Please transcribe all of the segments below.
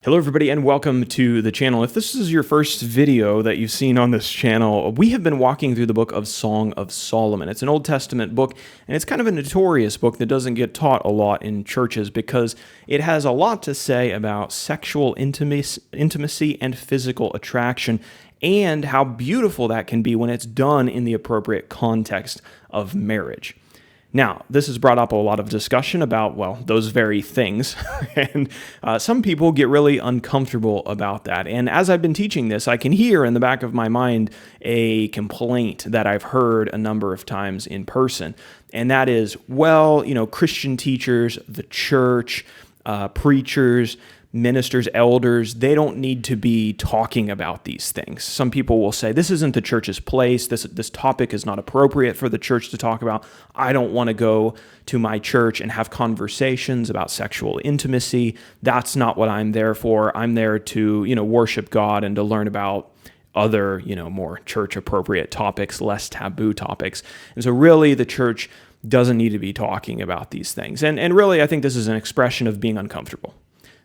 Hello everybody and welcome to the channel. If this is your first video that you've seen on this channel, we have been walking through the book of Song of Solomon. It's an Old Testament book and it's kind of a notorious book that doesn't get taught a lot in churches because it has a lot to say about sexual intimacy and physical attraction and how beautiful that can be when it's done in the appropriate context of marriage. Now, this has brought up a lot of discussion about, well, those very things, and some people get really uncomfortable about that. And as I've been teaching this, I can hear in the back of my mind a complaint that I've heard a number of times in person, and that is, well, Christian teachers, the church, preachers, ministers, elders, they don't need to be talking about these things. Some people will say, this isn't the church's place. This topic is not appropriate for the church to talk about. I don't want to go to my church and have conversations about sexual intimacy. That's not what I'm there for. I'm there to, worship God and to learn about other, more church-appropriate topics, less taboo topics. And so really the church doesn't need to be talking about these things. And really, I think this is an expression of being uncomfortable.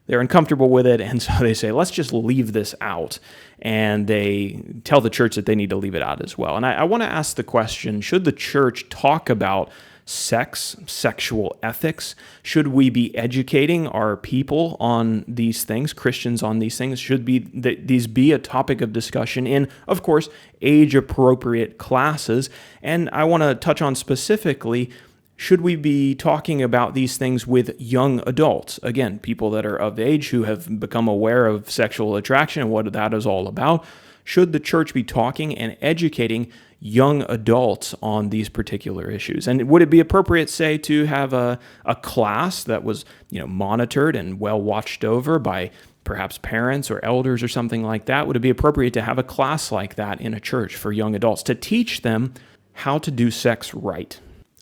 They're uncomfortable with it, and so they say, let's just leave this out. And they tell the church that they need to leave it out as well. And I want to ask the question, should the church talk about sex, sexual ethics? Should we be educating our people on these things, Christians on these things? Should these be a topic of discussion in, of course, age-appropriate classes? And I want to touch on specifically, should we be talking about these things with young adults? Again, people that are of age who have become aware of sexual attraction and what that is all about. Should the church be talking and educating young adults on these particular issues? And would it be appropriate, say, to have a class that was, monitored and well watched over by perhaps parents or elders or something like that? Would it be appropriate to have a class like that in a church for young adults to teach them how to do sex right?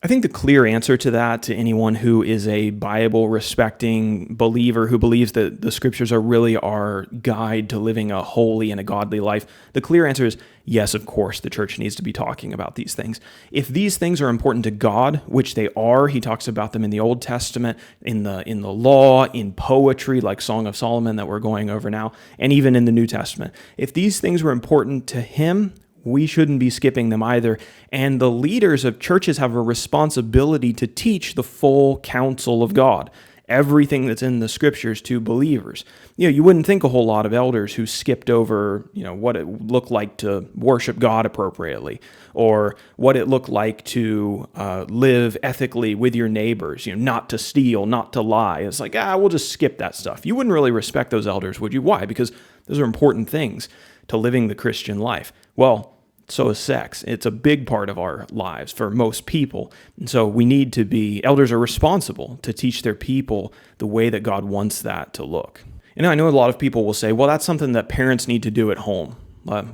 I think the clear answer to that, to anyone who is a Bible-respecting believer who believes that the scriptures are really our guide to living a holy and a godly life, the clear answer is yes, of course, the church needs to be talking about these things. If these things are important to God, which they are, he talks about them in the Old Testament, in the law, in poetry, like Song of Solomon that we're going over now, and even in the New Testament. If these things were important to him, we shouldn't be skipping them either. And the leaders of churches have a responsibility to teach the full counsel of God, everything that's in the scriptures to believers. You wouldn't think a whole lot of elders who skipped over, what it looked like to worship God appropriately, or what it looked like to live ethically with your neighbors, not to steal, not to lie. It's like, we'll just skip that stuff. You wouldn't really respect those elders, would you? Why? Because those are important things to living the Christian life. Well, so is sex. It's a big part of our lives for most people. And so elders are responsible to teach their people the way that God wants that to look. And I know a lot of people will say, well, that's something that parents need to do at home.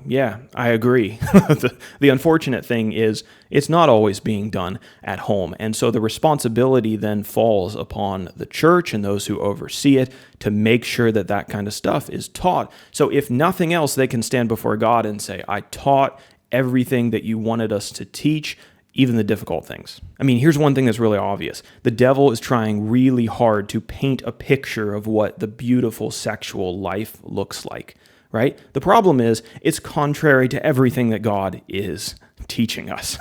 Yeah, I agree. The unfortunate thing is it's not always being done at home. And so the responsibility then falls upon the church and those who oversee it to make sure that that kind of stuff is taught. So if nothing else, they can stand before God and say, I taught everything that you wanted us to teach, even the difficult things. I mean, here's one thing that's really obvious. The devil is trying really hard to paint a picture of what the beautiful sexual life looks like. Right? The problem is it's contrary to everything that God is teaching us.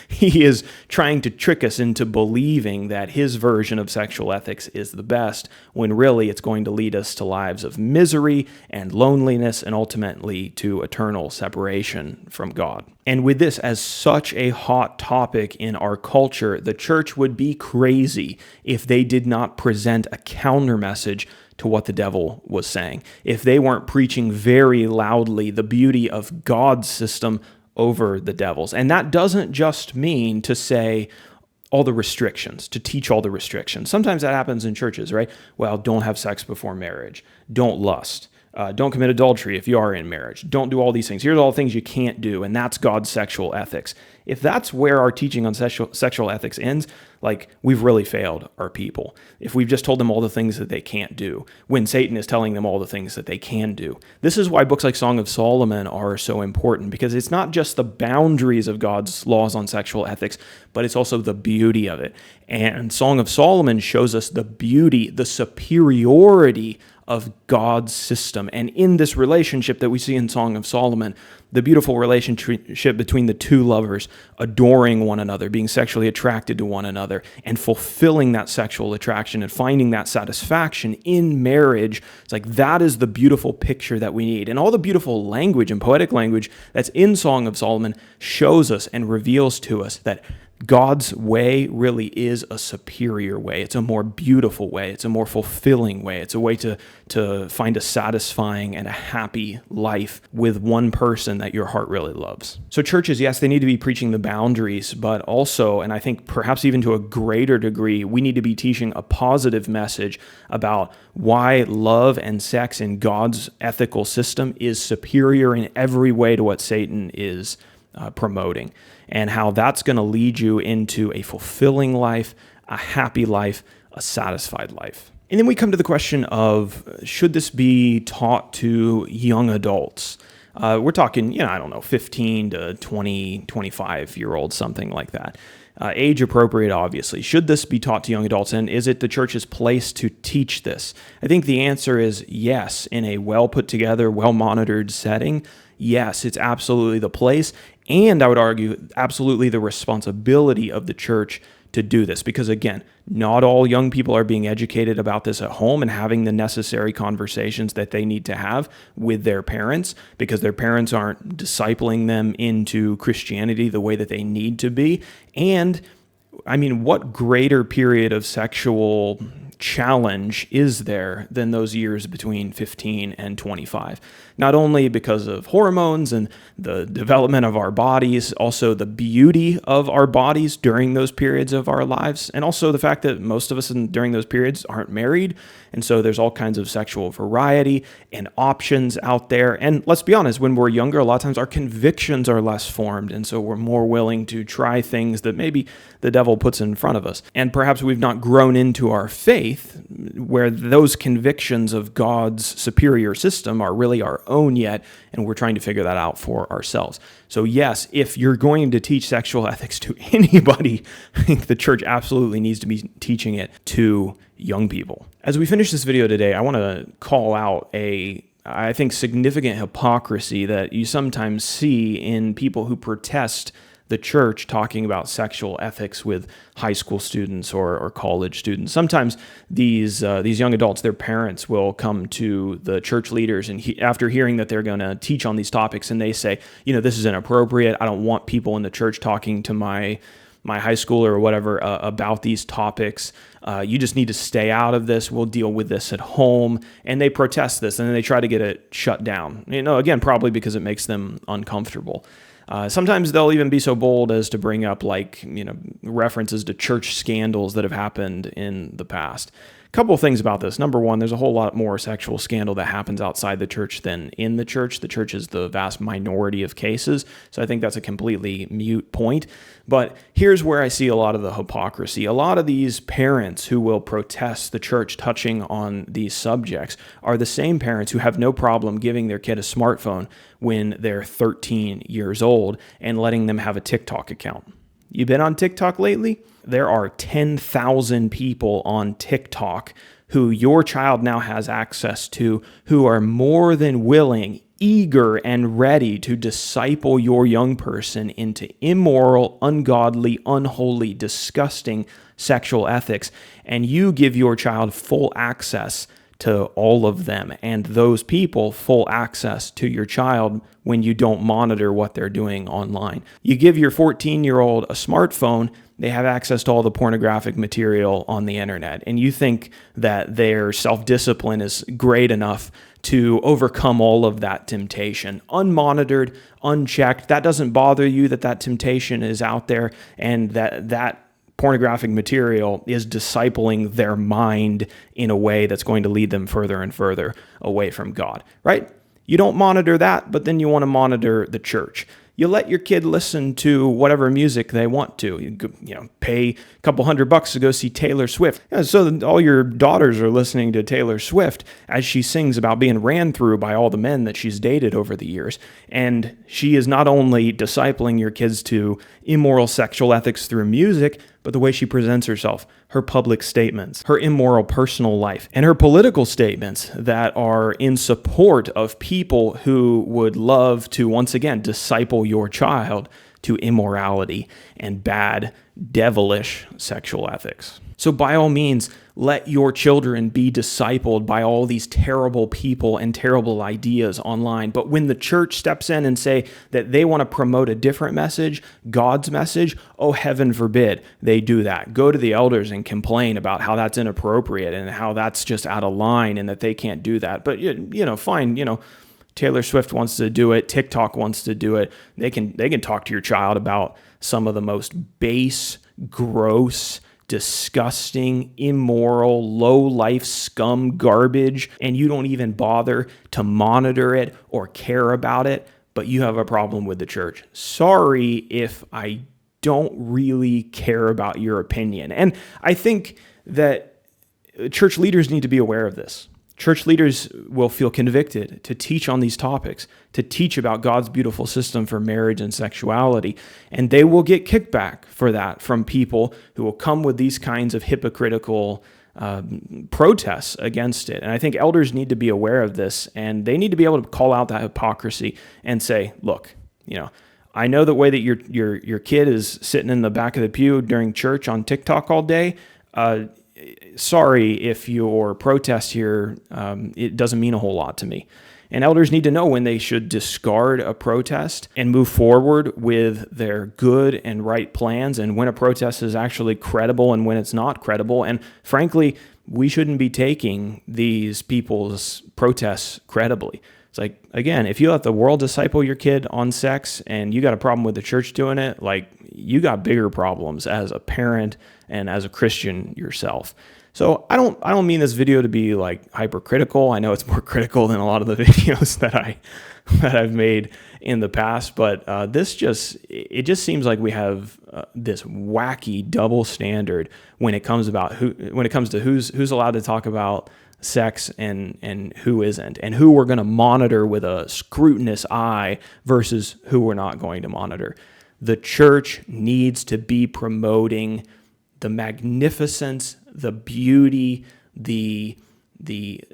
He is trying to trick us into believing that his version of sexual ethics is the best, when really it's going to lead us to lives of misery and loneliness and ultimately to eternal separation from God. And with this as such a hot topic in our culture, the church would be crazy if they did not present a counter message to what the devil was saying, if they weren't preaching very loudly the beauty of God's system over the devil's. And that doesn't just mean to say all the restrictions, to teach all the restrictions. Sometimes that happens in churches, right? Well, don't have sex before marriage. Don't lust. Don't commit adultery if you are in marriage. Don't do all these things. Here's all the things you can't do, and that's God's sexual ethics. If that's where our teaching on sexual ethics ends, we've really failed our people. If we've just told them all the things that they can't do, when Satan is telling them all the things that they can do. This is why books like Song of Solomon are so important, because it's not just the boundaries of God's laws on sexual ethics, but it's also the beauty of it. And Song of Solomon shows us the beauty, the superiority of God's system. And in this relationship that we see in Song of Solomon, the beautiful relationship between the two lovers adoring one another, being sexually attracted to one another, and fulfilling that sexual attraction and finding that satisfaction in marriage. It's like that is the beautiful picture that we need. And all the beautiful language and poetic language that's in Song of Solomon shows us and reveals to us that God's way really is a superior way. It's a more beautiful way. It's a more fulfilling way. It's a way to find a satisfying and a happy life with one person that your heart really loves. So churches, yes, they need to be preaching the boundaries, but also, and I think perhaps even to a greater degree, we need to be teaching a positive message about why love and sex in God's ethical system is superior in every way to what Satan is promoting, and how that's going to lead you into a fulfilling life, a happy life, a satisfied life. And then we come to the question of, should this be taught to young adults? We're talking, I don't know, 15 to 20, 25-year-olds, something like that. Age appropriate, obviously. Should this be taught to young adults? And is it the church's place to teach this? I think the answer is yes. In a well put together, well monitored setting, yes, it's absolutely the place. And I would argue absolutely the responsibility of the church to do this. Because again, not all young people are being educated about this at home and having the necessary conversations that they need to have with their parents, because their parents aren't discipling them into Christianity the way that they need to be. And I mean, what greater period of sexual challenge is there than those years between 15 and 25? Not only because of hormones and the development of our bodies, also the beauty of our bodies during those periods of our lives, and also the fact that most of us during those periods aren't married, and so there's all kinds of sexual variety and options out there. And let's be honest, when we're younger, a lot of times our convictions are less formed, and so we're more willing to try things that maybe the devil puts in front of us. And perhaps we've not grown into our faith, where those convictions of God's superior system are really our own yet, and we're trying to figure that out for ourselves. So yes, if you're going to teach sexual ethics to anybody, I think the church absolutely needs to be teaching it to young people. As we finish this video today, I want to call out I think, significant hypocrisy that you sometimes see in people who protest the church talking about sexual ethics with high school students or college students. Sometimes these young adults, their parents will come to the church leaders and after hearing that they're going to teach on these topics, and they say, this is inappropriate. I don't want people in the church talking to my high schooler or whatever about these topics. You just need to stay out of this. We'll deal with this at home. And they protest this, and then they try to get it shut down. Again, probably because it makes them uncomfortable. Sometimes they'll even be so bold as to bring up references to church scandals that have happened in the past. Couple of things about this. Number one, there's a whole lot more sexual scandal that happens outside the church than in the church. The church is the vast minority of cases, so I think that's a completely moot point. But here's where I see a lot of the hypocrisy. A lot of these parents who will protest the church touching on these subjects are the same parents who have no problem giving their kid a smartphone when they're 13 years old and letting them have a TikTok account. You been on TikTok lately? There are 10,000 people on TikTok who your child now has access to, who are more than willing, eager, and ready to disciple your young person into immoral, ungodly, unholy, disgusting sexual ethics. And you give your child full access to all of them, and those people full access to your child when you don't monitor what they're doing online. You give your 14-year-old a smartphone, they have access to all the pornographic material on the internet, and you think that their self-discipline is great enough to overcome all of that temptation. Unmonitored, unchecked, that doesn't bother you that temptation is out there, and that pornographic material is discipling their mind in a way that's going to lead them further and further away from God, right? You don't monitor that, but then you want to monitor the church. You let your kid listen to whatever music they want to. You pay a couple $100 to go see Taylor Swift. So all your daughters are listening to Taylor Swift as she sings about being ran through by all the men that she's dated over the years. And she is not only discipling your kids to immoral sexual ethics through music, but the way she presents herself, her public statements, her immoral personal life, and her political statements that are in support of people who would love to, once again, disciple your child to immorality and bad, devilish sexual ethics. So by all means, let your children be discipled by all these terrible people and terrible ideas online. But when the church steps in and say that they want to promote a different message, God's message, oh, heaven forbid they do that. Go to the elders and complain about how that's inappropriate and how that's just out of line and that they can't do that. But, fine, Taylor Swift wants to do it. TikTok wants to do it. They can talk to your child about some of the most base, gross, disgusting, immoral, low-life scum garbage, and you don't even bother to monitor it or care about it, but you have a problem with the church. Sorry if I don't really care about your opinion. And I think that church leaders need to be aware of this. Church leaders will feel convicted to teach on these topics, to teach about God's beautiful system for marriage and sexuality, and they will get kickback for that from people who will come with these kinds of hypocritical protests against it. And I think elders need to be aware of this, and they need to be able to call out that hypocrisy and say, look, I know the way that your kid is sitting in the back of the pew during church on TikTok all day. Sorry if your protest here, it doesn't mean a whole lot to me. And elders need to know when they should discard a protest and move forward with their good and right plans, and when a protest is actually credible and when it's not credible. And frankly, we shouldn't be taking these people's protests credibly. It's like, again, if you let the world disciple your kid on sex and you got a problem with the church doing it, like, you got bigger problems as a parent and as a Christian yourself. So I don't mean this video to be like hypercritical. I know it's more critical than a lot of the videos that I've made in the past, but it just seems like we have this wacky double standard when it comes to who's allowed to talk about sex and who isn't, and who we're going to monitor with a scrutinous eye versus who we're not going to monitor. The church needs to be promoting the magnificence, the beauty, the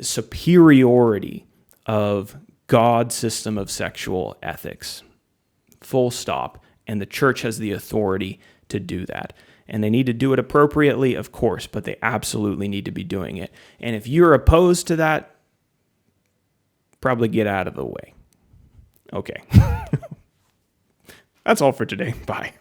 superiority of God's system of sexual ethics. Full stop. And the church has the authority to do that. And they need to do it appropriately, of course, but they absolutely need to be doing it. And if you're opposed to that, probably get out of the way. Okay. That's all for today. Bye.